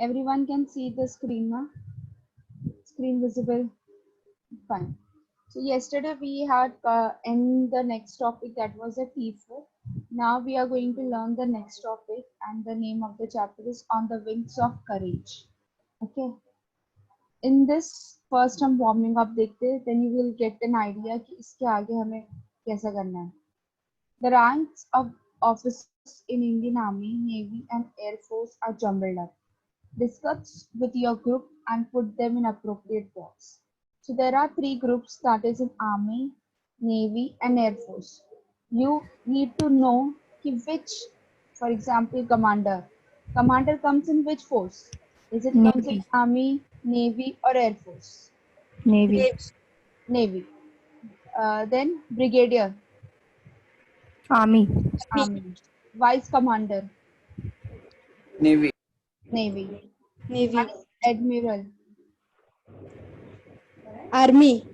Everyone can see the screen, huh? Screen visible. Fine. So yesterday we had in the next topic that was a TIFO. Now we are going to learn the next topic, and the name of the chapter is On the Wings of Courage. Okay. In this first हम warming up देखते हैं, then you will get an idea कि इसके आगे हमें कैसा करना है. The ranks of officers in Indian Army, Navy, and Air Force are jumbled up. Discuss with your group and put them in appropriate box. So there are three groups, that is in Army, Navy, and Air Force. You need to know which, for example, commander. Commander comes in which force? Is it comes in Navy. Army, Navy, or Air Force? Navy. Navy. Then brigadier, Army. Army. Vice commander, Navy. Navy. Navy. Vice admiral, Army.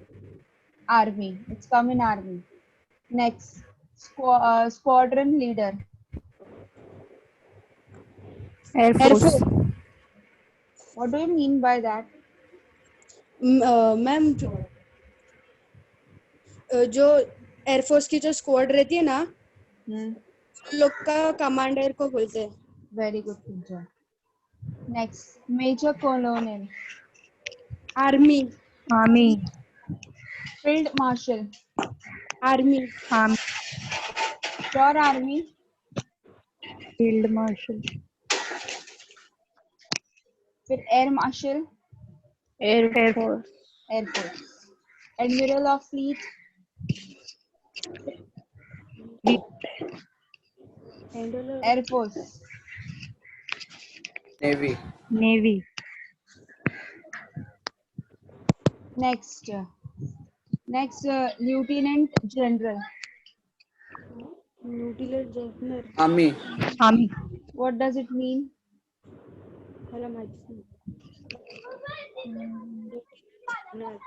Army. It's come in Army. Next, squadron leader, Air Air Force. Force. what do you mean by that? Ma'am जो air force की जो squad रहती है ना, उन लोग का commander को बोलते हैं. Very good, Pooja. Next, major colonel, army. Army. field marshal, army. Army. pure army, Field Marshal. फिर air marshal, Air Force. air force, admiral of fleet, air force, Navy. Navy. next, lieutenant general. Lieutenant General. Army. Army. What does it mean? मला माहिती नाही.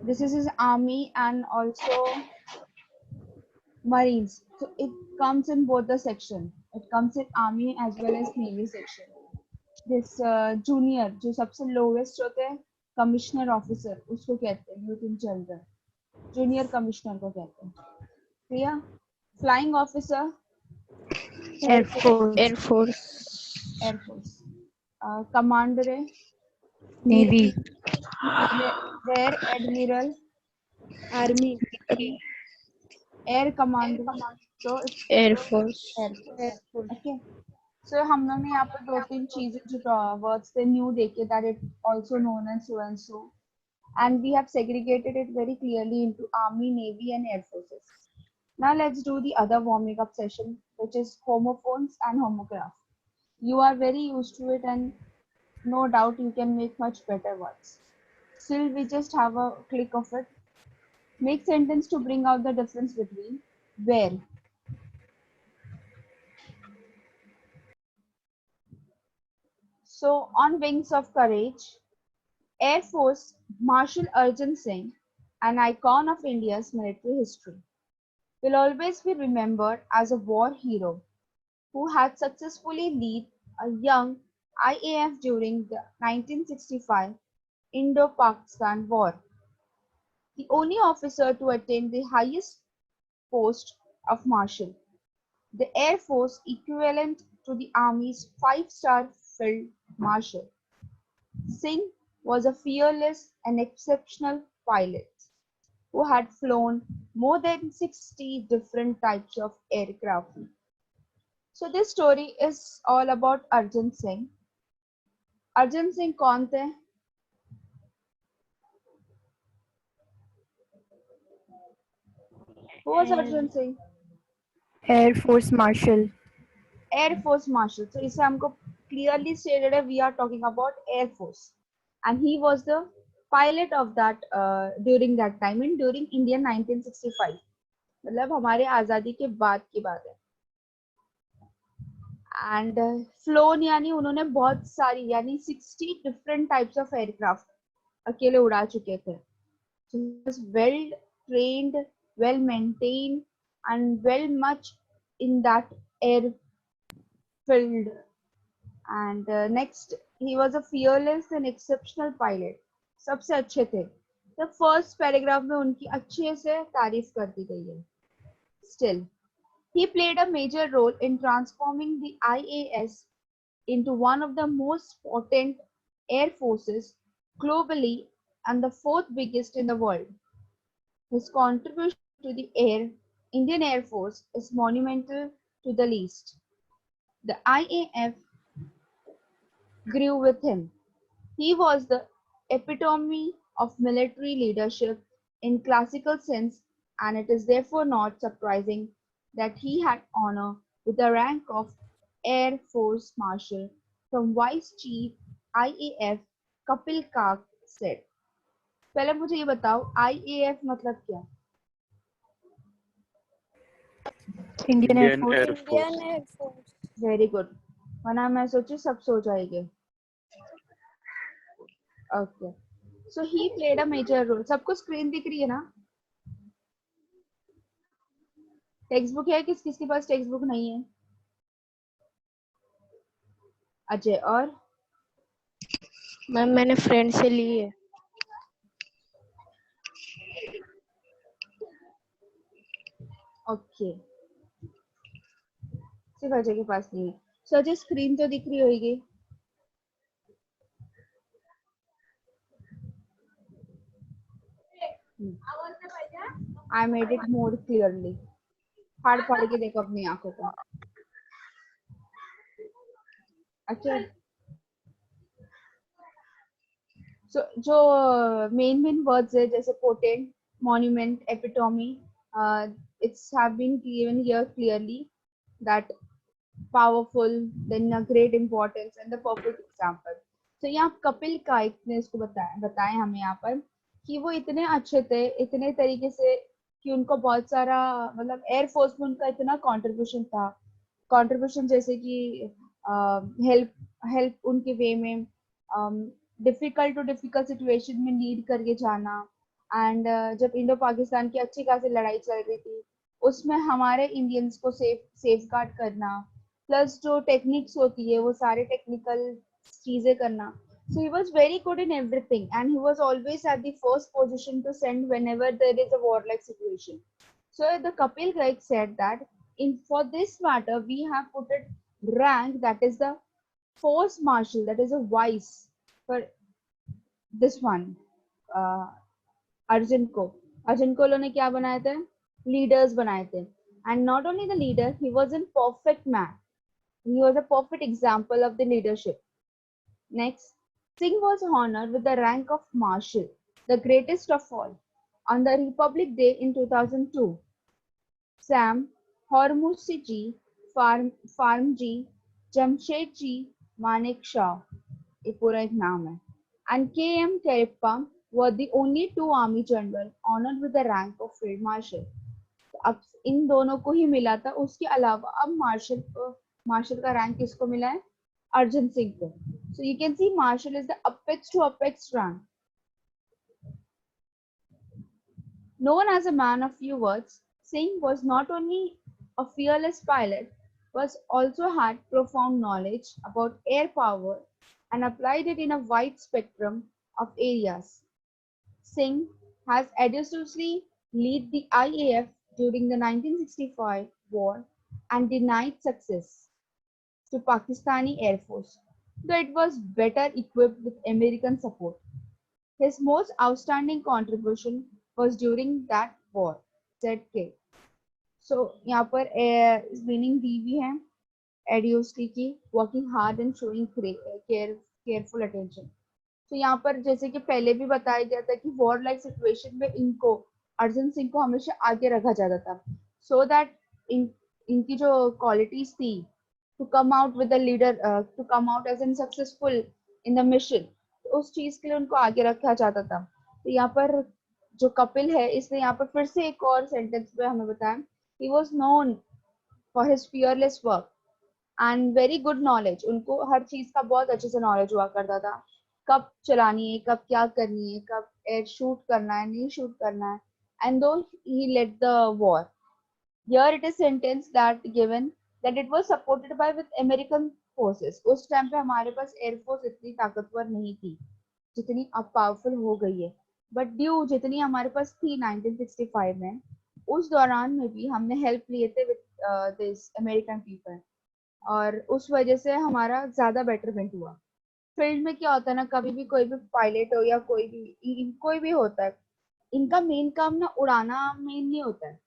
This is his army and also Marines. So it comes in both the section. It comes in army as well as navy section. This junior जो सबसे lowest होते हैं commissioner officer उसको कहते हैं lieutenant general. जूनियर कमिश्नर को कहते हैं. Clear? Flying officer Air Force. Air force. Commander है Navy. Air admiral, army. Air commander, तो Air Force. एयरफोर्स. ओके. सो हम लोग ने यहाँ पर दो तीन चीजें जो वर्ड्स थे न्यू देखे, that it also known as so and so, and we have segregated it very clearly into army, navy, and air forces. Now let's do the other warming up session, which is homophones and homograph. You are very used to it and no doubt you can make much better words. Still, we just have a click of it. Make sentence to bring out the difference between where. So, on Wings of Courage, Air Force Marshal Arjun Singh, an icon of India's military history, will always be remembered as a war hero who had successfully led a young IAF during the 1965 Indo-Pakistan War. The only officer to attain the highest post of Marshal, the Air Force equivalent to the Army's five-star Field Marshal. Singh was a fearless and exceptional pilot who had flown more than 60 different types of aircraft. So this story is all about Arjun Singh. Arjun Singh कौन थे? Who was Arjun Singh? Air Force Marshal. Air Force Marshal. So इसे हमको clearly stated है, we are talking about Air Force, and he was the pilot of that during that time and during Indian 1965. मतलब हमारे आजादी के बाद की बात है. And flown यानी उन्होंने बहुत सारी यानी 60 different types of aircraft अकेले उड़ा चुके थे. So he was well trained, well maintained, and well much in that airfield. And next, he was a fearless and exceptional pilot. सबसे अच्छे थे. The first paragraph में उनकी अच्छे से तारीफ कर दी गई है. Still, he played a major role in transforming the IAS into one of the most potent air forces globally and the fourth biggest in the world. His contribution to the Indian Air Force is monumental to the least. The IAF grew with him. He was the epitome of military leadership in classical sense, and it is therefore not surprising that he had honor with the rank of Air Force Marshal from Vice Chief IAF Kapil Kak said. पहले मुझे ये बताओ IAF मतलब क्या? Indian Air Indian Force. Air Force. Very good. वरना मैं सोची सब सो जाएंगे. Okay. So he played a major role. सबको स्क्रीन दिख रही है ना? टेक्स्ट बुक है? किस किसके पास टेक्स्ट बुक नहीं है? अजय और मैम मैंने फ्रेंड से ली है. ओके. सिर्फ अजय के पास नहीं है. सो अजय स्क्रीन तो दिख रही होगी. I made it more clearly. फाड़ फाड़ के देखो अपनी आंखों को. अच्छा. So जो main words है जैसे potent, monument, epitome, it's have been given here clearly that powerful, then a great importance and the perfect example. So यहाँ कपिल काइक ने इसको बताया हमें यहाँ पर कि वो इतने अच्छे थे, इतने तरीके से कि उनको बहुत सारा मतलब एयरफोर्स में उनका इतना कंट्रीब्यूशन था. कंट्रीब्यूशन जैसे कि हेल्प उनके वे में, डिफिकल्ट टू डिफिकल्ट सिचुएशन में लीड करके जाना. एंड जब इंडो पाकिस्तान की अच्छी खासी लड़ाई चल रही थी उसमें हमारे इंडियंस को सेफ गार्ड करना, प्लस जो टेक्निक्स होती है वो सारे टेक्निकल चीजें करना. So he was very good in everything and he was always at the first position to send whenever there is a warlike situation. So the Kapil Garg said that for this matter we have put a rank that is the force marshal, that is a vice for this one. Arjun को उन्होंने क्या बनाए थे? Leaders बनाए थे. And not only the leader, he was a perfect man. He was a perfect example of the leadership. Next, Singh was honored with the rank of Marshal, the greatest of all, on the Republic Day in 2002. Sam Hormusi Farmji, Jamshedji Manek Shah, ये पूरा एक नाम है, and K.M. Karippa were the only two army generals honored with the rank of Field Marshal. अब इन दोनों को ही मिला था. उसके अलावा अब मार्शल का रैंक किसको मिला है? अर्जुन सिंह को. So you can see Marshal is the apex to apex rank. Known as a man of few words, Singh was not only a fearless pilot, but also had profound knowledge about air power and applied it in a wide spectrum of areas. Singh has assiduously led the IAF during the 1965 war and denied success to Pakistani Air Force, though it was better equipped with American support. His most outstanding contribution was during that war, said K. So यहाँ पर meaning दी भी है assiduously की, working hard and showing careful attention. तो यहाँ पर जैसे कि पहले भी बताया गया था कि वॉर लाइक सिचुएशन में इनको अर्जुन सिंह को हमेशा आगे रखा जाता था, so that इनकी जो क्वालिटीज थी to come out with the leader, to come out as in successful in the mission, तो उस चीज के लिए उनको आगे रखा जाता था. तो यहाँ पर जो कपिल है इसने यहाँ पर फिर से एक और सेंटेंस पे हमें बताया, he was known for his fearless work and very good knowledge. उनको हर चीज का बहुत अच्छे से नॉलेज हुआ करता था, कब चलानी है, कब क्या करनी है, कब एयर शूट करना है, नहीं शूट करना है. And though he led the war, Here it is sentence that given that it was supported by with American forces. उस टाइम पे हमारे पास एयरफोर्स इतनी ताकतवर नहीं थी जितनी अब पावरफुल हो गई है, बट ड्यू जितनी हमारे पास थी 1965 में, उस दौरान में भी हमने हेल्प लिए थे विद दिस अमेरिकन पीपल, और उस वजह से हमारा ज्यादा बेटरमेंट हुआ। फील्ड में क्या होता है ना, कभी भी कोई भी पायलट हो या कोई भी होता है, इनका मेन काम ना उड़ाना मेन नहीं होता है।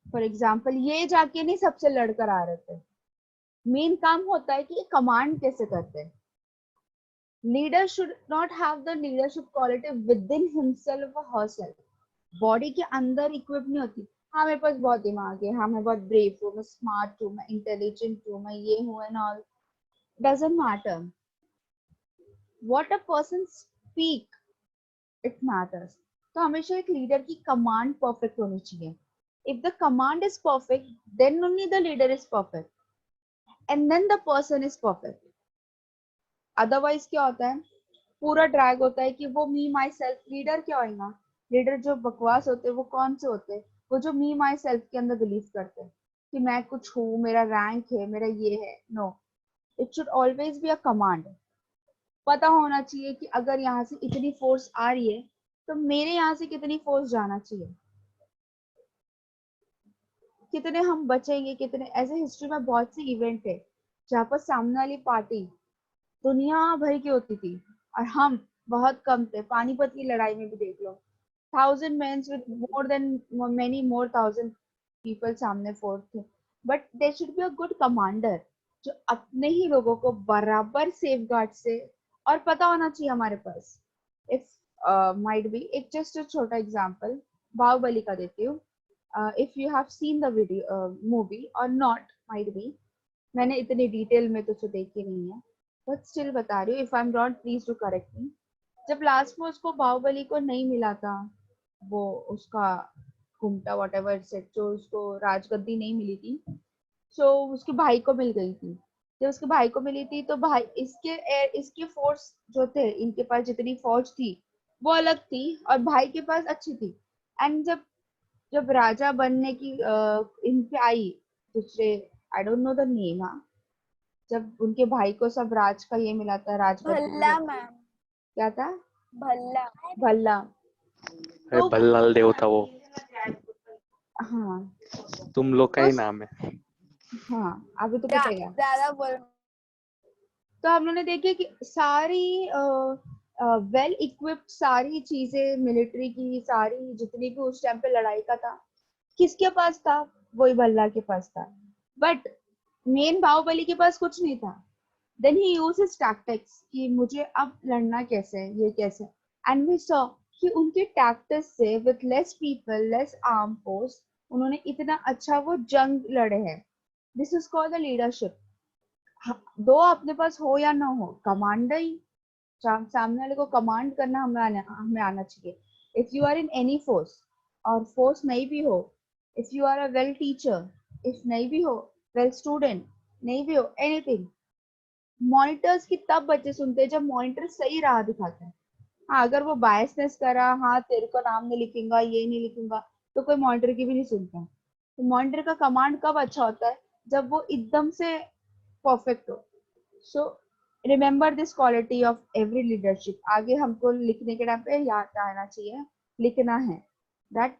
फॉर एग्जाम्पल ये जाके नहीं सबसे लड़कर आ रहे थे, मेन काम होता है कि कमांड कैसे करते हैं। Leader should not have the leadership quality with in himself और हरसेल्फ, बॉडी के अंदर इक्विप नहीं होती। हाँ मेरे पास बहुत दिमाग है, हाँ मैं बहुत ब्रेव हूँ, मैं स्मार्ट हूँ, मैं इंटेलिजेंट हूँ, मैं ये हूँ and all, doesn't matter. What a person speak it matters. तो हमेशा एक लीडर की कमांड परफेक्ट होनी चाहिए। If the command is perfect, then only the leader is perfect, and then the person is perfect. Otherwise क्या होता है, पूरा ड्रैग होता है कि वो मी माई सेल्फ। लीडर क्या होगा, लीडर जो बकवास होते हैं वो कौन से होते हैं, वो जो मी माई सेल्फ के अंदर बिलीव करते हैं कि मैं कुछ हूँ, मेरा रैंक है, मेरा ये है। No, it should always be a command. पता होना चाहिए कि अगर यहाँ से इतनी फोर्स आ रही है तो मेरे यहाँ से कितनी फोर्स जाना चाहिए, कितने हम बचेंगे, कितने। ऐसे हिस्ट्री में बहुत सी इवेंट है जहाँ पर सामने वाली पार्टी दुनिया भर की होती थी और हम बहुत कम थे। पानीपत की लड़ाई में भी देख लो, 1000 men with more than many more thousand people सामने फोर्थ थे, but there should be a good commander जो अपने ही लोगों को बराबर सेफ गार्ड से, और पता होना चाहिए हमारे पास। इफ माइट बी एक जस्ट छोटा एग्जांपल बाहुबली का देती हूँ। If you have seen the video movie और नॉट, माइट बी, मैंने इतनी डिटेल में तो देखी नहीं है, बट स्टिल बता रही हूँ। If I am wrong please to correct me. जब लास्ट में उसको बाहुबली को नहीं मिला था, वो उसका घुमटा वॉट एवर सेट, जो उसको राजगद्दी नहीं मिली थी, सो उसके भाई को मिल गई थी। जब उसके भाई को मिली थी तो भाई इसके फोर्स जो थे, इनके पास जितनी फौज थी वो अलग थी और भाई के पास अच्छी थी। एंड जब जब राजा बनने की इन पे आई दूसरे, I don't know the name, हाँ, जब उनके भाई को सब राज का ये मिला था, राजगद्दी भल्ला मैम, क्या था, भल्ला। भल्ला। अरे तो भल्लाल देव था वो, हाँ, तुम लोग का तो ही नाम है। हाँ अभी तो बचेगा। ज्यादा बोल। तो हम लोगों ने देखी कि सारी वेल इक्विप्ड सारी चीजें मिलिट्री की, सारी जितनी भी उस टाइम पे लड़ाई का था, किसके पास था, वही भल्ला के पास था। बट मेन बाहुबली के पास कुछ नहीं था। Then he use his tactics कि मुझे अब लड़ना कैसे है, ये कैसे। एंड वी सॉ कि उनके टैक्टिक्स से with less people, less arm force, उन्होंने इतना अच्छा वो जंग लड़े हैं। This is called the leadership. दो अपने पास हो या ना हो, कमांडर ही सामने वाले को कमांड करना हमें आना चाहिए। If you are in any force, और फोर्स नहीं भी हो, if you are a well teacher, if नहीं भी हो वेल स्टूडेंट, नहीं भी हो एनीथिंग, मॉनिटर्स की तब बच्चे सुनते हैं जब मॉनिटर सही राह दिखाता है। हाँ, अगर वो बायसनेस करा, हाँ तेरे को नाम नहीं लिखूंगा, ये नहीं लिखूंगा, तो कोई मॉनिटर की भी नहीं सुनता। तो मॉनिटर का कमांड कब अच्छा होता है, जब वो एकदम से परफेक्ट हो। So remember this quality of every leadership. आगे हमको लिखने के टाइम पे याद आना चाहिए, लिखना है that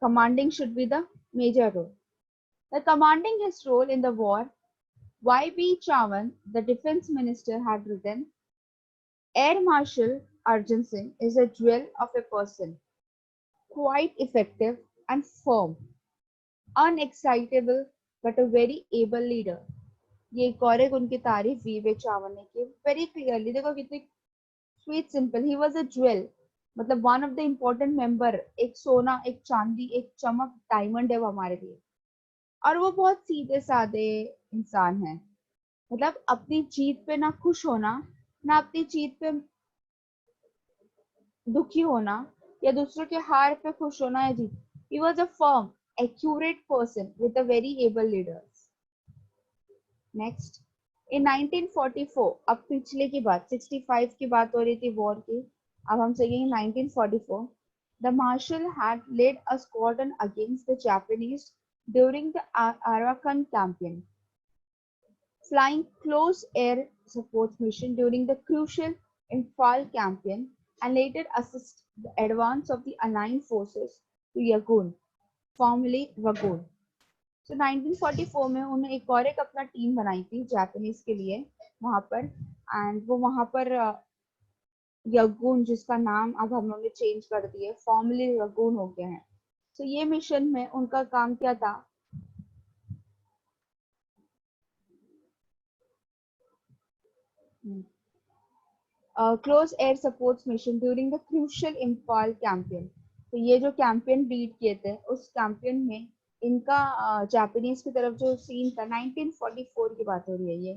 commanding should be the major role. The commanding his role in the war, Y.B. Chavan, the defense minister, had written, Air Marshal Arjun Singh is a jewel of a person, quite effective and firm, unexcitable but a very able leader. ये एक और एक उनकी तारीफ we चावन ने की very clearly. देखो कितनी sweet simple. He was a jewel, मतलब one of the important member, एक सोना, एक चांदी, एक चमक, डायमंड है वो हमारे लिए। और वो बहुत सीधे साधे इंसान है, मतलब अपनी जीत पे ना खुश होना, ना अपनी जीत पे दुखी होना, या दूसरों के हार पे खुश होना या जीत। He was a firm, accurate person with a very able leaders. Next, in 1944, अब पिछले की बात, 65 की बात हो रही थी वॉर की, अब हम सीखेंगे 1944। The Marshal had led a squadron against the Japanese during the Arakan campaign, flying close air support mission during the crucial Imphal campaign, and later assist the advance of the Allied forces to Yangon, formerly Rangoon. So 1944 में उन्होंने एक और एक अपना team बनाई थी Japanese के लिए वहां पर, एंड वो वहां पर यगुन, जिसका नाम अब हम लोगों ने चेंज कर दिया, फॉर्मली यगुन हो गया है. तो ये मिशन में उनका काम क्या था? Close air support mission during the crucial Imphal campaign. तो ये जो कैंपेन लीड किए थे, उस कैंपेन में इनका जापानीज की तरफ जो सीन था, 1944 की बात हो रही है ये.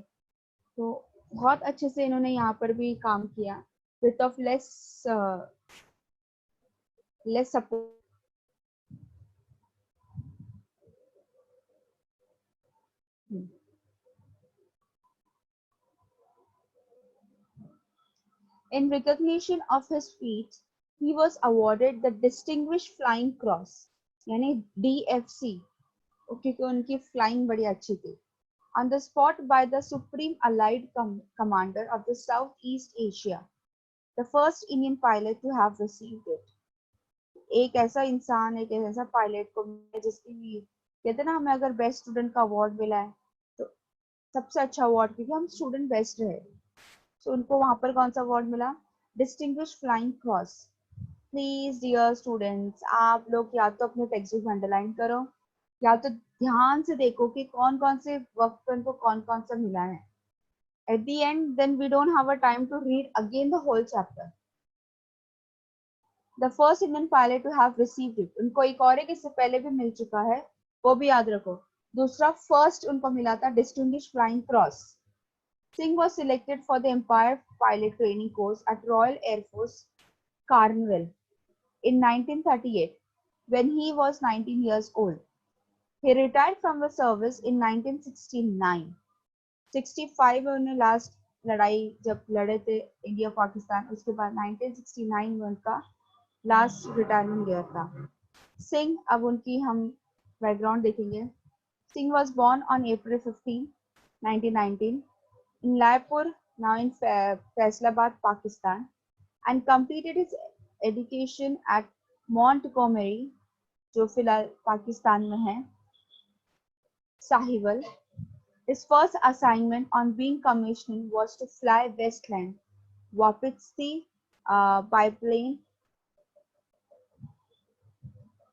तो बहुत अच्छे से इन्होंने यहाँ पर भी काम किया, bit of less support. In recognition of his feats, he was awarded the Distinguished Flying Cross, यानी DFC, क्योंकि उनकी फ्लाइंग बड़ी अच्छी थी, on the spot by the Supreme Allied Commander of the Southeast Asia, the first Indian pilot to have received it. एक ऐसा इंसान, एक ऐसा पायलट को जिसकी कहते ना, हमें अगर बेस्ट स्टूडेंट का अवार्ड मिला है तो सबसे अच्छा अवार्ड, क्योंकि हम स्टूडेंट बेस्ट रहे. तो उनको वहां पर कौन सा अवार्ड मिला? Distinguished flying cross. Please dear students, आप लोग या तो अपने टेक्स्ट बुक में अंडरलाइन करो, या तो ध्यान से देखो कि कौन कौन से वक्त पर उनको कौन कौन सा मिला है. At the end then we don't have a time to read again the whole chapter. The first Indian pilot to have received it. उनको एक और एक इससे पहले भी मिल चुका है, वो भी याद रखो. दूसरा फर्स्ट उनको मिला था distinguished flying cross. Singh was selected for the Empire Pilot Training Course at Royal Air Force, Carnival, in 1938, when he was 19 years old. He retired from the service in 1969. 65 में उन्हें लास्ट लड़ाई जब लड़े थे India Pakistan, उसके बाद 1969 में उनका लास्ट रिटायरमेंट ईयर था. सिंह, अब उनकी हम बैकग्राउंड देखेंगे. Singh was born on April 15, 1919 in Laipur, now in Faisalabad, Pakistan, and completed his education at Montgomery, जो फिलहाल पाकिस्तान में है, Sahiwal. His first assignment on being commissioned was to fly Westland Wapiti biplane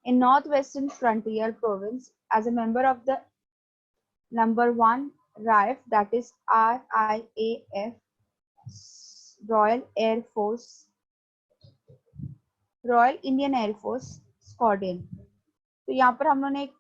in northwestern frontier province as a member of the number 1 RAF, that is RIAF, Royal Indian Air Force Squadron. तो यहाँ पर हम लोगों ने एक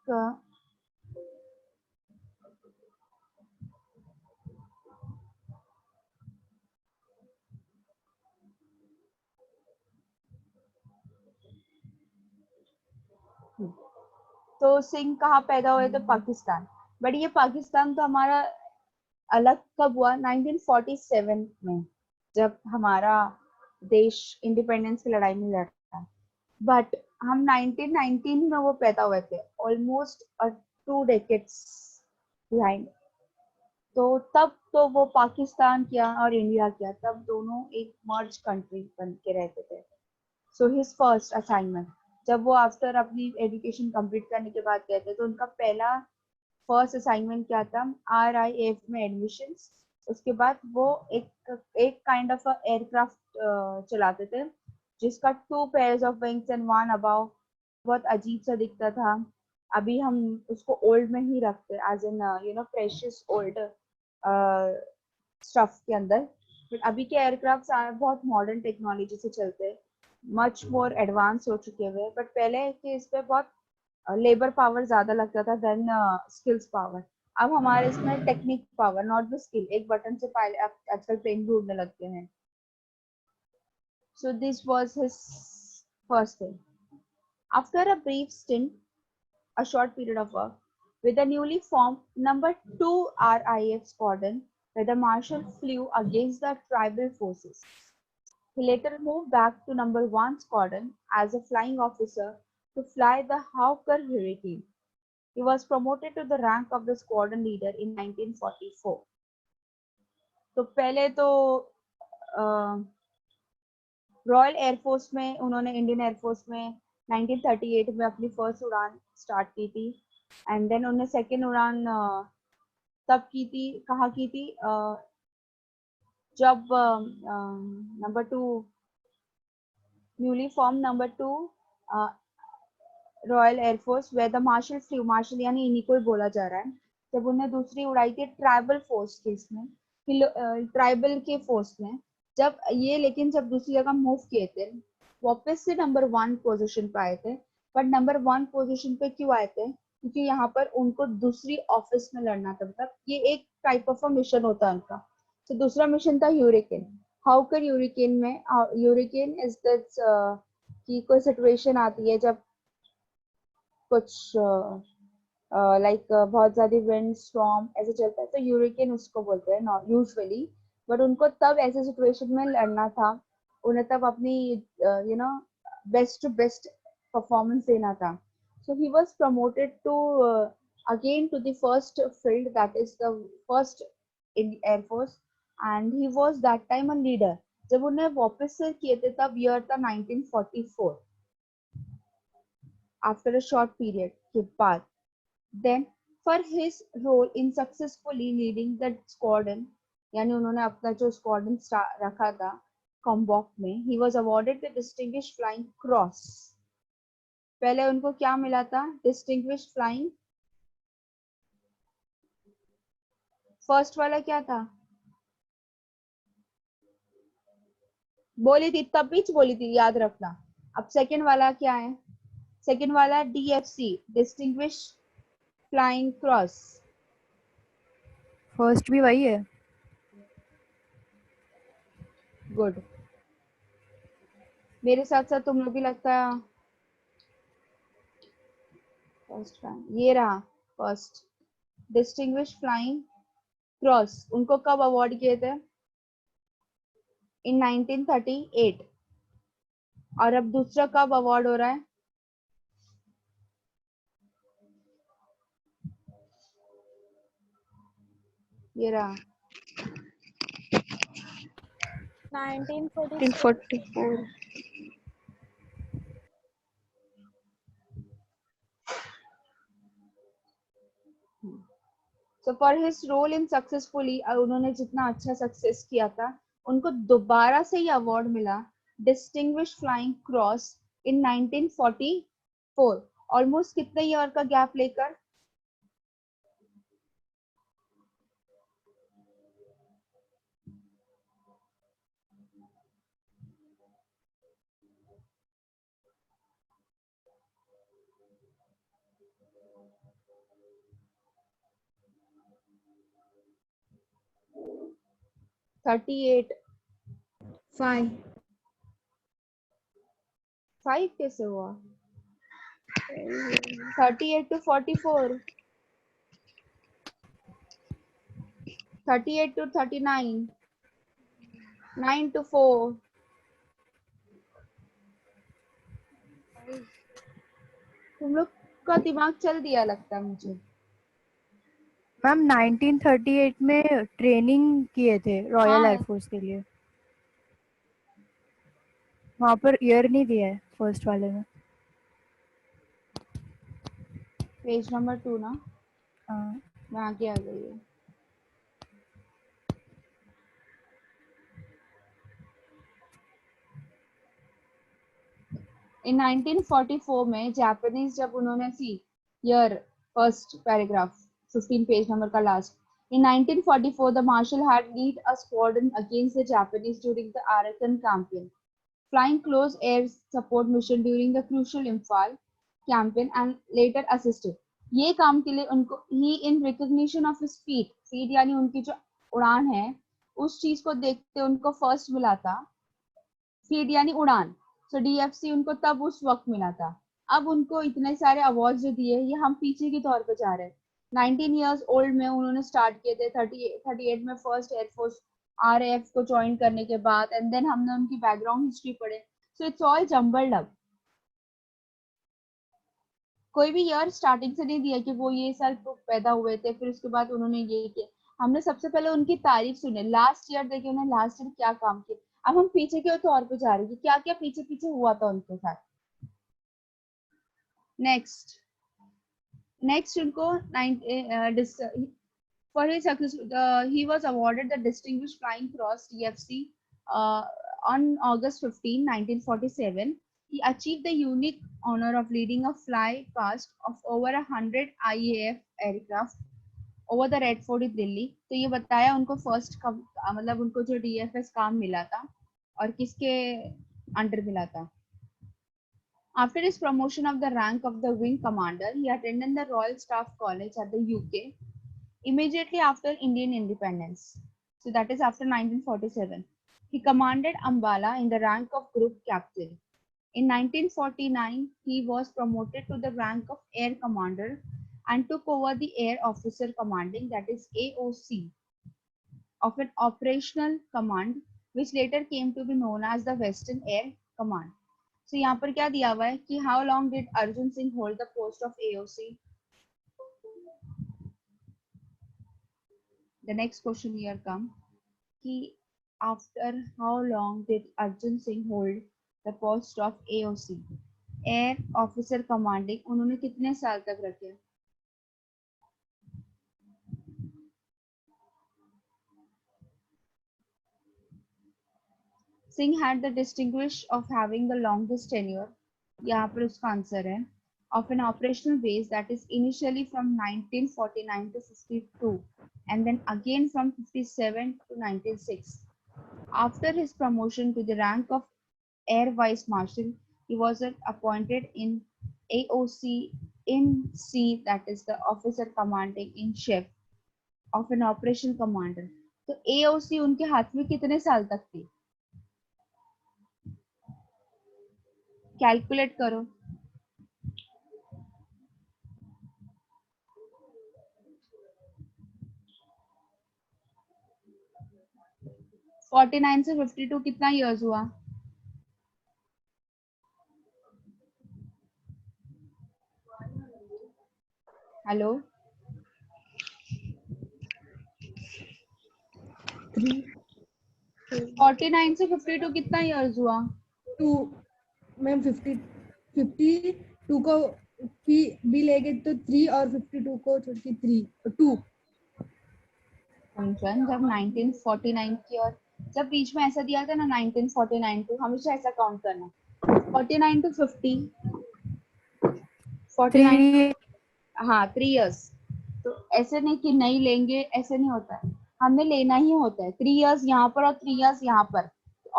तो सिंह कहाँ पैदा हुए थे? पाकिस्तान. बट ये पाकिस्तान तो हमारा अलग कब हुआ? 1947 में, जब हमारा देश इंडिपेंडेंस की लड़ाई में लड़ता है. बट हम 1919 में वो पैदा हुए थे, ऑलमोस्ट 2 decades बिहाइंड. तो तब तो वो पाकिस्तान क्या और इंडिया क्या, तब दोनों एक मर्ज कंट्री बन के रहते थे. सो हिज फर्स्ट असाइनमेंट, जब वो आफ्टर अपनी एजुकेशन कंप्लीट करने के बाद गए थे, तो उनका पहला फर्स्ट असाइनमेंट क्या था? RIAF में एडमिशन. उसके बाद वो एक काइंड ऑफ एयरक्राफ्ट चलाते थे, जिसका 2 pairs of wings and 1 above. बहुत अजीब सा दिखता था. अभी हम उसको ओल्ड में ही रखते, as in precious old stuff के अंदर. बट अभी के एयरक्राफ्ट बहुत मॉडर्न टेक्नोलॉजी से चलते हैं, मच मोर एडवांस हो चुके हुए. बट पहले के इस पे बहुत लेबर पावर ज्यादा लगता था देन स्किल्स पावर. अब हमारे इसमें technique power, not the skill. एक बटन से आजकल प्लेन भी उड़ने लगते हैं. So this was his first thing. After a brief stint, a short period of work, with the newly formed number 2 RIF squadron, where the Marshal flew against the tribal forces. He later moved back to number 1 squadron as a flying officer to fly the Hawker Hurricane. He was promoted to the rank of the squadron leader in 1944. तो पहले तो royal air force में उन्होंने Indian air force में 1938 में अपनी first उड़ान start की थी एंड देन उन्होंने सेकेंड उड़ान तब की थी कहाँ की थी जब number 2 newly form number 2 royal air force where the marshal flu marshal यानी इन्हीं को ही बोला जा रहा है जब उन्हें दूसरी उड़ाई थी ट्राइबल फोर्स के इसमें ट्राइबल के फोर्स में जब ये लेकिन जब दूसरी जगह मूव किए थे वापस से नंबर 1 पोजीशन पे आए थे बट नंबर 1 पोजीशन पे क्यों आए थे क्योंकि यहाँ पर उनको दूसरी ऑफिस में लड़ना था मतलब ये एक टाइप ऑफ मिशन होता है उनका तो दूसरा मिशन था यूरिकेन हाउकर यूरिकेन में यूरिकेन इज दैट्स कि कोई सिचुएशन आती है जब कुछ लाइक बहुत ज्यादा विंड स्टॉर्म ऐसे चलता है तो यूरिकेन उसको बोलते हैं यूजुअली बट उनको तब ऐसे सिचुएशन में लड़ना था उन्हें तब अपनी you know best to best performance देना था so he was promoted to again to the first field that is the first air force and he was that time a leader जब उन्हें वापस से किए थे तब ईयर था 1944 after a short period के बाद then for his role in successfully leading the squadron यानी उन्होंने अपना जो स्क्वाड्रन रखा था कॉम्बॉक में he was awarded the distinguished flying cross पहले उनको क्या मिला था distinguished flying फर्स्ट वाला क्या था बोली थी तब बीच बोली थी याद रखना अब सेकंड वाला क्या है सेकंड वाला DFC distinguish flying cross first भी वही है गुड मेरे साथ साथ तुम लोग भी लगता है फर्स्ट ये रहा फर्स्ट डिस्टिंग्विश फ्लाइंग क्रॉस उनको कब अवार्ड किए थे इन 1938 और अब दूसरा कब अवार्ड हो रहा है ये रहा 1944. So for his role in successfully उन्होंने जितना अच्छा सक्सेस किया था उनको दोबारा से ही अवार्ड मिला distinguish flying cross in 1944 almost कितने ईयर का गैप लेकर $38 5 5 कैसे हुआ 38 to 44 38 to 39 9 to 4 तुम लोग का दिमाग चल दिया लगता है मुझे मैम 1938 में ट्रेनिंग किए थे रॉयल हाँ। एयरफोर्स के लिए वहाँ पर ईयर नहीं दिया है फर्स्ट वाले में पेज नंबर 2 ना हाँ मैं आगे आ गई हूँ इन 1944 में जापानीज जब उन्होंने see here first paragraph 15 page number का last In 1944, the Marshal had led a squadron against the Japanese during the Arakan campaign, flying close air support mission during the crucial Imphal campaign and later assisted. ये काम के लिए उनको he in recognition of his feat यानी उनकी जो उड़ान है उस चीज को देखते उनको फर्स्ट मिला था feat यानी उड़ान so DFC उनको तब उस वक्त मिला था अब उनको इतने सारे अवार्ड जो दिए ये हम पीछे के तौर पे जा रहे हैं 19 years old में उन्होंने स्टार्ट किए थे 38 में फर्स्ट एयरफोर्स RAF को ज्वाइन करने के बाद, एंड देन हमने उनकी बैकग्राउंड हिस्ट्री पढ़े. So it's all jumbled up. कोई भी ईयर स्टार्टिंग से नहीं दिया कि वो ये साल पैदा हुए थे, फिर उसके बाद उन्होंने ये किया. हमने सबसे पहले उनकी तारीफ सुने, लास्ट ईयर देखे उन्होंने लास्ट ईयर क्या काम किया. अब हम पीछे के तौर पे जा रहे हैं, क्या क्या पीछे पीछे हुआ था उनके साथ. नेक्स्ट उनको for his success, he was awarded the Distinguished Flying Cross DFC on August 15, 1947. He achieved the unique honor of leading a fly past of over 100 IAF aircraft over the Red Fort in Delhi. तो ये बताया उनको first मतलब उनको जो DFS काम मिला था और किसके अंडर मिला था. After his promotion of the rank of the wing commander, he attended the Royal Staff College at the UK immediately after Indian independence. So that is after 1947. He commanded Ambala in the rank of group captain. In 1949, he was promoted to the rank of air commander and took over the air officer commanding, that is AOC, of an operational command, which later came to be known as the Western Air Command. So यहाँ पर क्या दिया हुआ है कि how long did Arjun Singh hold the post of AOC? The next question here come कि after how long did Arjun Singh hold the post of AOC? Air Officer Commanding उन्होंने कितने साल तक रखे? Singh had the distinguish of having the longest tenure. यहाँ पर उसका answer है of an operational base, that is initially from 1949 to 52 and then again from 57 to 1906. After his promotion to the rank of Air Vice Marshal, he was appointed in AOC in C, that is the Officer Commanding in Chief of an Operation Commander. तो AOC उनके हाथ में कितने साल तक थी? Calculate करो. (49 से 52 कितना इयर्स हुआ? हेलो 49 से 52 कितना इयर्स हुआ? 2 मैम 52 को भी लेंगे तो 3 और 52 को छोड़ के 2. जब 1949 की और जब बीच में ऐसा दिया था ना 1949 टू, हमेशा ऐसा काउंट करना 49 to 50 49 हाँ 3 इयर्स. तो ऐसे नहीं कि नहीं लेंगे, ऐसे नहीं होता है, हमने लेना ही होता है. 3 इयर्स यहाँ पर और 3 इयर्स यहाँ पर,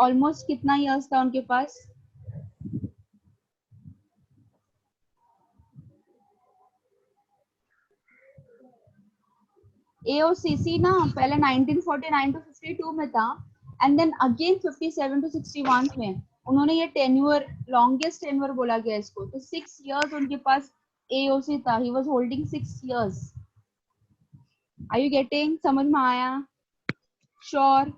ऑलमोस्ट कितना इयर्स था उनके पास? AOCC ना पहले 1949 to 52 में था एंड देन अगेन 57 to 61 में उन्होंने ये टेन्योर, लॉन्गेस्ट टेन्योर बोला गया इसको. तो 6 इयर्स उनके पास AOC था. ही was holding 6 years. Are you getting? समझ में आया? Sure?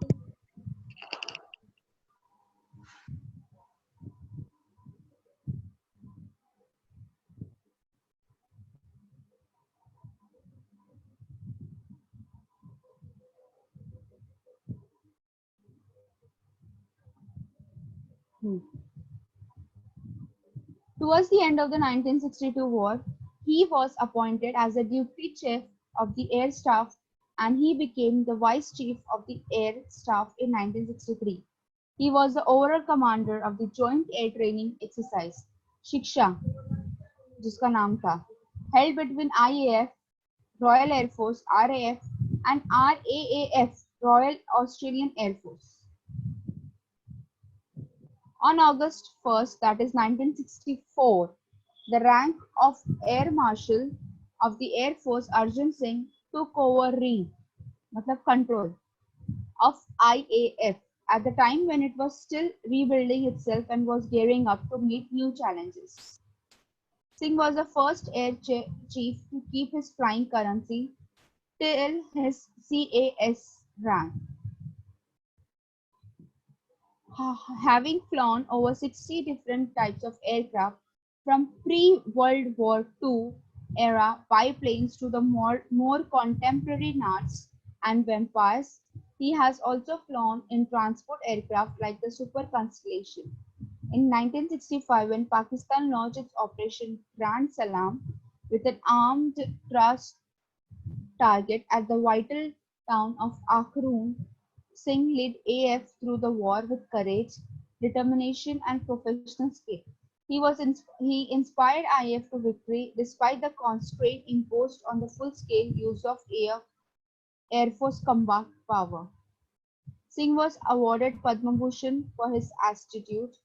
Towards the end of the 1962 war, he was appointed as the Deputy Chief of the Air Staff and he became the Vice Chief of the Air Staff in 1963. He was the overall commander of the Joint Air Training Exercise, Shiksha, जिसका नाम था, held between IAF, Royal Air Force, RAF, and RAAF, Royal Australian Air Force. On August 1st, that is 1964, the rank of Air Marshal of the Air Force Arjun Singh took over मतलब control of IAF at the time when it was still rebuilding itself and was gearing up to meet new challenges. Singh was the first air chief to keep his flying currency till his CAS rank. having flown over 60 different types of aircraft from pre-World War II era biplanes to the more contemporary Gnats and Vampires. He has also flown in transport aircraft like the Super Constellation. In 1965, when Pakistan launched its Operation Grand Salam with an armed thrust target at the vital town of Akroon, Singh led AF through the war with courage, determination, and professional skill. He inspired IF to victory despite the constraint imposed on the full-scale use of Air Force combat power. Singh was awarded Padma Bhushan for his astute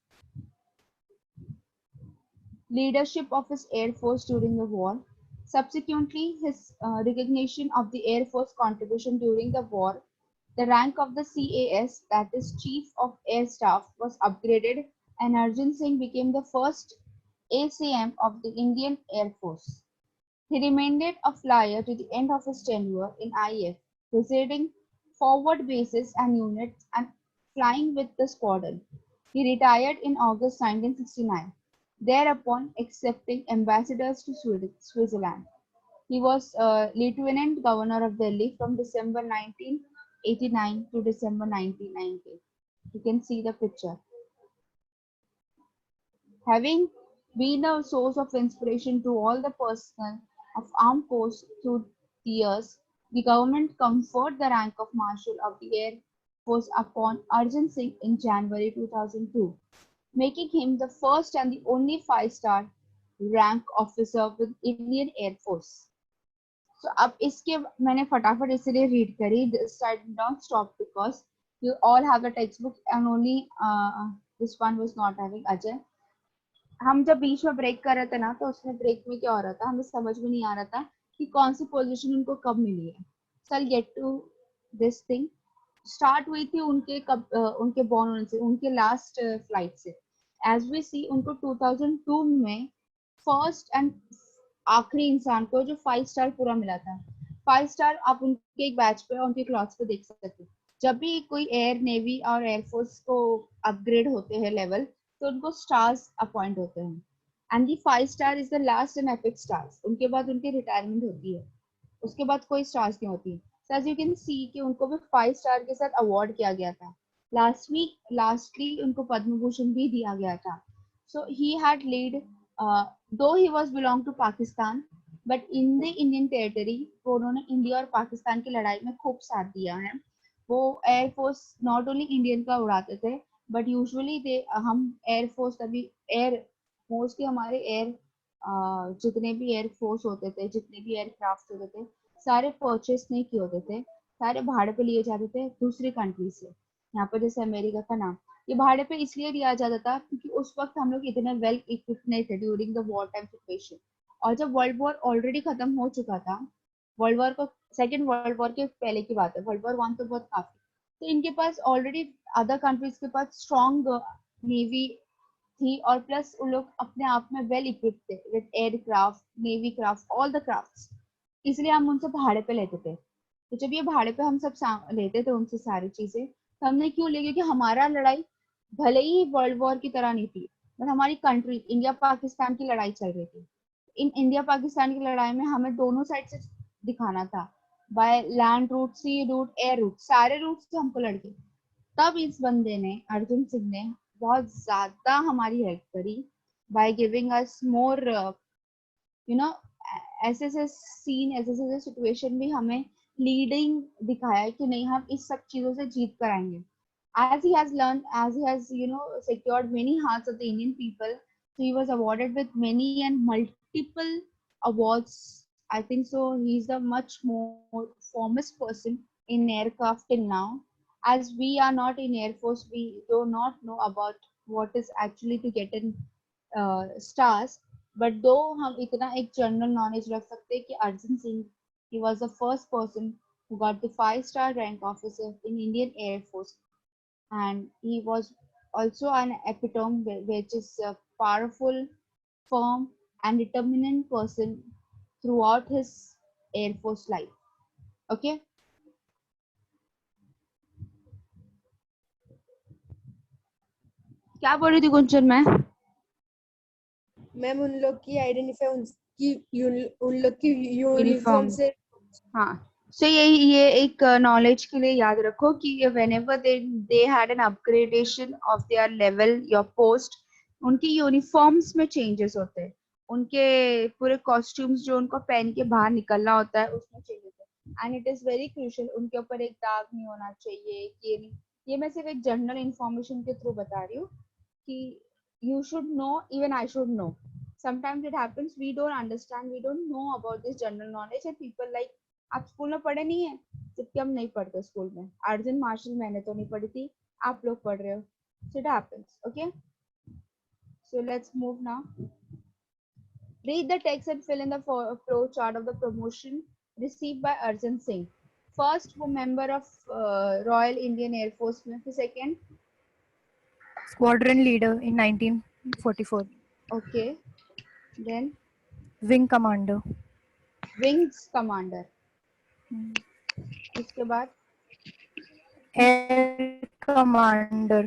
leadership of his Air Force during the war. Subsequently, his recognition of the Air Force contribution during the war, the rank of the CAS, that is Chief of Air Staff, was upgraded, and Arjun Singh became the first ACM of the Indian Air Force. He remained a flyer to the end of his tenure in IF, visiting forward bases and units and flying with the squadron. He retired in August 1969, thereupon accepting ambassadors to Switzerland. He was Lieutenant Governor of Delhi from December 1989 to December 1990. You can see the picture. Having been a source of inspiration to all the personnel of armed forces through the years, the government conferred the rank of Marshal of the Air Force upon Arjun Singh in January 2002, making him the first and the only five-star rank officer with Indian Air Force. So अब इसके मैंने फटाफट इसलिए read करी. This I did not stop because you all have the textbook and only this one was not having. Ajay, हम जब बीच में break कर रहे थे ना, तो उसमें ब्रेक में क्या हो रहा था, हमें समझ में नहीं आ रहा था कि कौन सी पोजीशन उनको कब मिली है. So I'll get to this thing. Start हुई थी उनके कब उनके बॉर्न होने से, उनके लास्ट फ्लाइट से. एज वी सी उनको 2002 में फर्स्ट एंड आखिरी इंसान को जो 5 स्टार पूरा मिला था. 5 स्टार आप उनके एक बैच पे उनके क्लॉथ्स पे देख सकते थे. जब भी कोई एयर नेवी और एयरफोर्स को अपग्रेड होते हैं लेवल, तो उनको स्टार्स अपॉइंट होते हैं. And the 5 star is the last and epic stars. उनके बाद उनकी रिटायरमेंट होती है, उसके बाद कोई स्टार्स नहीं होती. So as you can see कि उनको भी 5 स्टार के साथ अवार्ड किया गया था. लास्टली उनको पद्म भूषण भी दिया गया था. So he had led, though he was belong to Pakistan, but in the Indian territory, वो उन्होंने इंडिया और पाकिस्तान की लड़ाई में खूब साथ दिया है. वो एयरफोर्स नॉट ओनली इंडियन का उड़ाते थे, बट यूजुअली दे हम एयरफोर्स तभी एयर मोस्टली हमारे एयर जितने भी एयरफोर्स होते थे, जितने भी एयरक्राफ्ट होते थे, सारे परचेस नहीं किए होते थे, सारे भाड़े पे लिए जाते थे दूसरी कंट्री से. यहाँ पर जैसे अमेरिका का नाम, ये भाड़े पे इसलिए दिया जाता था क्योंकि उस वक्त हम लोग इतने वेल इक्विप्ड नहीं थे during the war time situation. और जब वर्ल्ड वॉर ऑलरेडी खत्म हो चुका था, वर्ल्ड वॉर को सेकेंड वर्ल्ड वॉर के पहले की बात है, वर्ल्ड वॉर 1 तो बहुत काफी, तो इनके पास ऑलरेडी अदर कंट्रीज के पास स्ट्रॉन्ग नेवी थी, और प्लस उन लोग अपने आप में वेल इक्विप्ड थे with aircraft, navy craft, all the crafts. इसलिए हम उनसे भाड़े पे लेते थे. तो जब ये भाड़े पे हम सब लेते थे उनसे सारी चीजें, तो हमने क्यों ले, क्योंकि हमारा लड़ाई भले ही वर्ल्ड वॉर की तरह नहीं थी, बट हमारी कंट्री इंडिया पाकिस्तान की लड़ाई चल रही थी. इन इंडिया पाकिस्तान की लड़ाई में हमें दोनों साइड से दिखाना था, by land route, sea route, air route, सारे रूट से हमको लड़के. तब इस बंदे ने, अर्जुन सिंह ने, बहुत ज्यादा हमारी हेल्प करी by giving us more you know, ऐसे ऐसे सीन, ऐसे ऐसे सिचुएशन भी हमें लीडिंग दिखाया कि नहीं हम इस सब चीजों से जीत कर आएंगे. As he has learned, as he has secured many hearts of the Indian people, so he was awarded with many and multiple awards. I think so. He is the much more foremost person in aircraft till now. As we are not in Air Force, we do not know about what is actually to get in stars. But though हम इतना एक general knowledge रख सकते हैं कि Arjun Singh, he was the first person who got the 5 star rank officer in Indian Air Force, and he was also an epitome, which is a powerful, firm, and determined person throughout his Air Force life. Okay. क्या बोल रही थी गुंजन? मैं ma'am उन लोग की identify उन लोग की यूनिफॉर्म यूनिफॉर्म से हाँ सो ये एक नॉलेज के लिए याद रखो कि whenever they had an upgradation of their level your post उनकी यूनिफॉर्म्स में चेंजेस होते हैं, उनके पूरे कॉस्ट्यूम्स जो उनको पहन के बाहर निकलना होता है उसमें चेंज होता है and it is very crucial. उनके ऊपर एक दाग नहीं होना चाहिए, ये नहीं, ये मैं सिर्फ एक जनरल इंफॉर्मेशन के थ्रू बता रही हूँ कि you should know, even I should know. Sometimes it happens we don't understand, we don't know about this general knowledge and people like आप स्कूल में पढ़े नहीं है, जबकि हम नहीं पढ़ते स्कूल में। अर्जुन मार्शल मैंने तो नहीं पढ़ी थी, आप लोग पढ़ रहे हो, so it happens. Okay, so let's move now. Read the text and fill in the flow chart of the promotion received by Arjun Singh. First, वो member of Royal Indian Air Force में, फिर second, Squadron leader in 1944. okay, then Wing commander. wings commander, उसके बाद Air commander.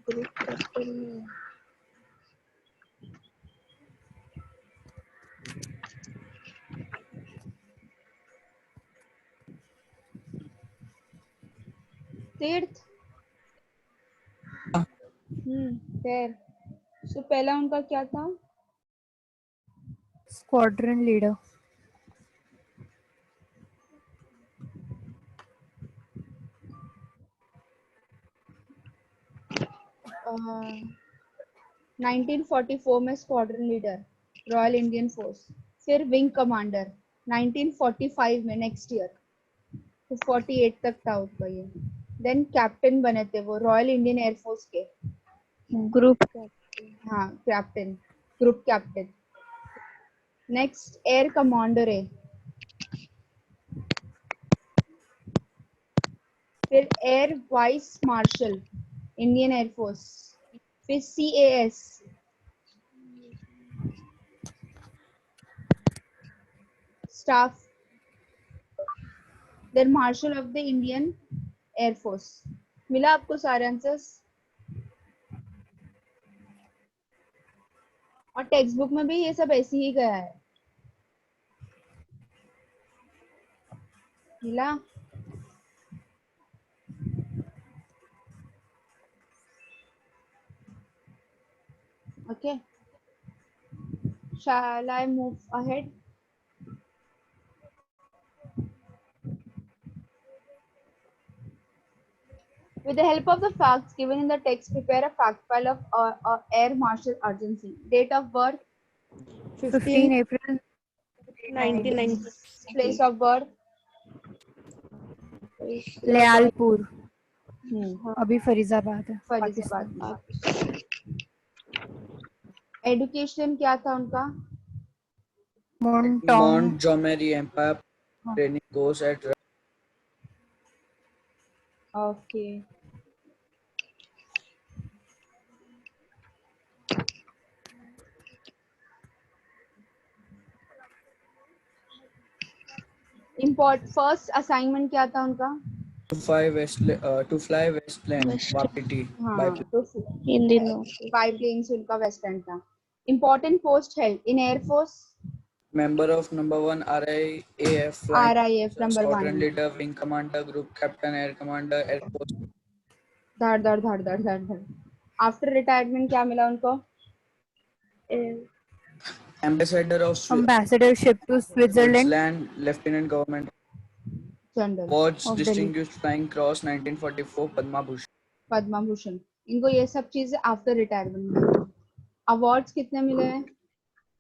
group captain, तीर्थ, फिर सो पहला उनका क्या था? Squadron leader. uh, 1944 में squadron leader royal Indian force, फिर विंग कमांडर 1945 में, नेक्स्ट ईयर, तो 48 तक था उसका ये। देन कैप्टन बने थे वो रॉयल इंडियन एयरफोर्स के, ग्रुप हाँ captain, group captain. Next air commander है, फिर air vice marshal Indian air force, फिर CAS staff, then marshal of the Indian air force. मिला आपको सारे आंसर्स? और टेक्स्ट बुक में भी ये सब ऐसे ही गया है, मिला? Okay, shall I move ahead? With the help of the facts given in the text, prepare a fact file of Air Marshal Arjun Singh. Date of birth, 15 April 1990 place of birth, Lyallpur, अभी फरीजाबाद है, फरीदाबाद पाकिस्तान। में। Education क्या था उनका? Montgomery Empire training course at okay, first assignment क्या था उनका? to fly Westland Wapiti हाँ, biplane. तो हिंदी नो बाईप्लेन्स उनका वेस्टर्न था। इम्पोर्टेंट पोस्ट है in air force, Member of number 1 RIAF flying RIF number squadron 1। leader, wing commander, group captain, air commander, air force. धड़ धड़ धड़ धड़ धड़ धड़। आफ्टर रिटायरमेंट क्या मिला उनको? Ambassador of Ambassadorship to Switzerland Switzerland, Lieutenant Government, general Watch of Delhi. Distinguished Flying Cross 1944, Padma Bhushan. Padma Bhushan. इनको ये सब चीजें आफ्टर रिटायरमेंट मिली। अवार्ड्स कितने मिले हैं?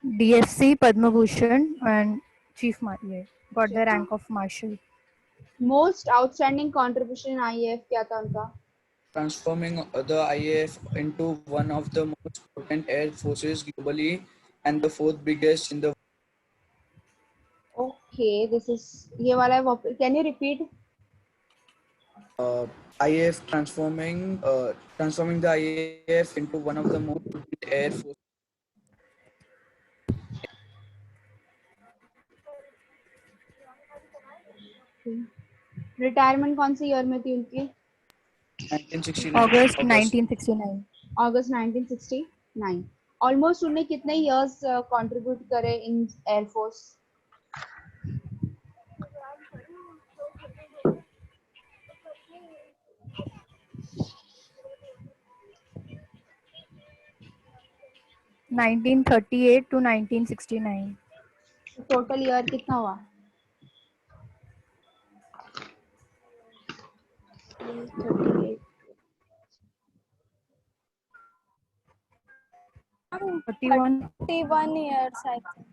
DFC, Padma Bhushan, and Chief Marshal got the rank of Marshal. Most outstanding contribution in IAF क्या था उनका? Transforming the IAF into one of the most potent air forces globally and the fourth biggest in the okay, this is ये वाला है। Can you repeat? IAF transforming the IAF into one of the most potent air forces. Retirement कौन से year में थी उनकी? 1969 August अगस्त 1969. अगस्त 1969. Almost उन्हें कितने इयर्स कंट्रीब्यूट करे in air force? Nineteen 38 to 1969. Total year कितना हुआ? 38. 31. 31 years, I think.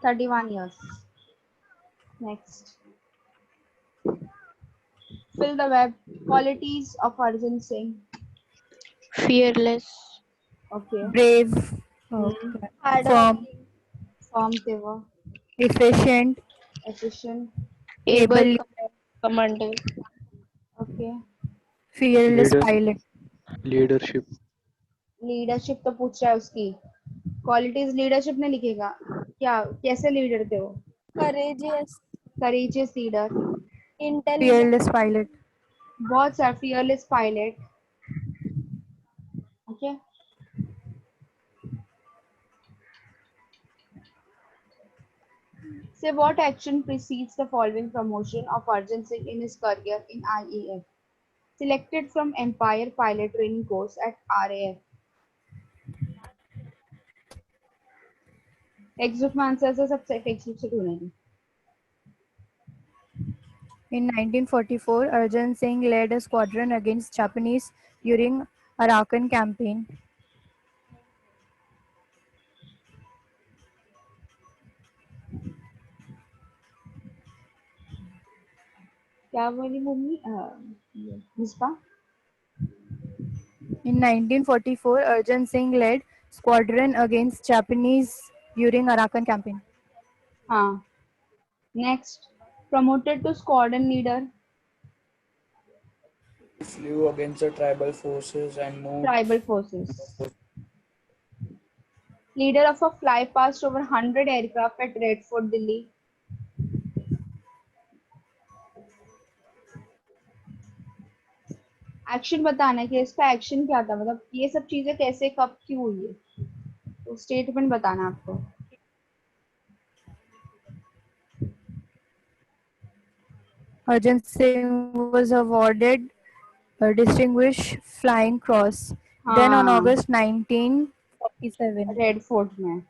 31 years. Next. Fill the web. Qualities of Arjun Singh. Fearless. Okay. Brave. Hmm. Firm. Firm थे वो. Efficient. Efficient. Able. Commander. Okay. Fearless Leader, pilot. leadership, leadership तो पूछ रहा है उसकी. Qualities leadership ने लिखेगा क्या? कैसे लीडर थे वो? Courageous. Courageous leader. Intelligent. Fearless pilot. बहुत सारा. Fearless pilot. Okay. Say what action precedes the following promotion of Arjun Singh in his career in IAF. Selected from Empire Pilot Training Course at RAF. Text book में answer है, सबसे text book से ढूंढेंगे. In 1944, Arjun Singh led a squadron against Japanese during Arakan campaign. क्या बोली mummy? Misbah. In 1944, Arjun Singh led squadron against Japanese during Arakan campaign. हाँ. Next. Promoted to squadron leader. He flew against the tribal forces and moved Tribal forces. Leader of a fly past over 100 aircraft at Red Fort, Delhi. Action बताना है कि इसका action क्या था, मतलब ये सब चीजें कैसे कब क्यों हुई है, तो स्टेटमेंट बताना आपको. Arjun Singh was awarded a Distinguished Flying Cross. Then on हाँ. August 1947. रेड फोर्ट में.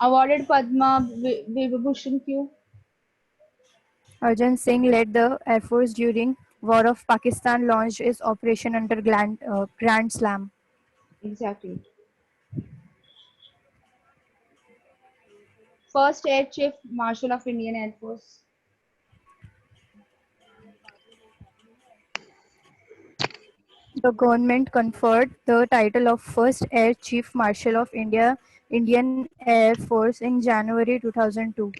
अवॉर्डेड पद्मा विभूषण क्यों? Arjun Singh led the Air Force during War of Pakistan, launched its operation under Grand Slam. Exactly. First Air Chief Marshal of Indian Air Force. The government conferred the title of First Air Chief Marshal of Indian Air Force in January 2002.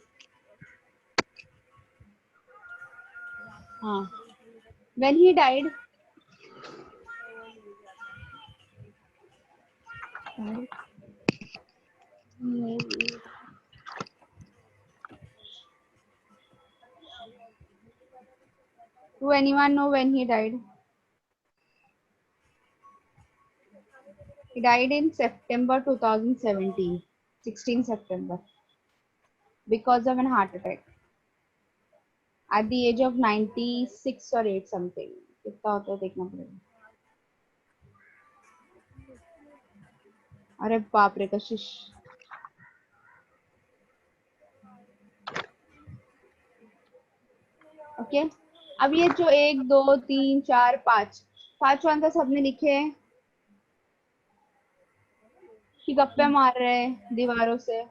हाँ. When he died? Do anyone know when he died? He died in September 2017, 16 September, because of an heart attack at the age of 96 or 8 something. कितना होता है देखना पड़ेगा. अरे बाप रे कशिश. Okay. अब ये जो 1 2 3 4 5 पांचों आंसर सबने लिखे हैं कि गप्पे मार रहे हैं दीवारों से.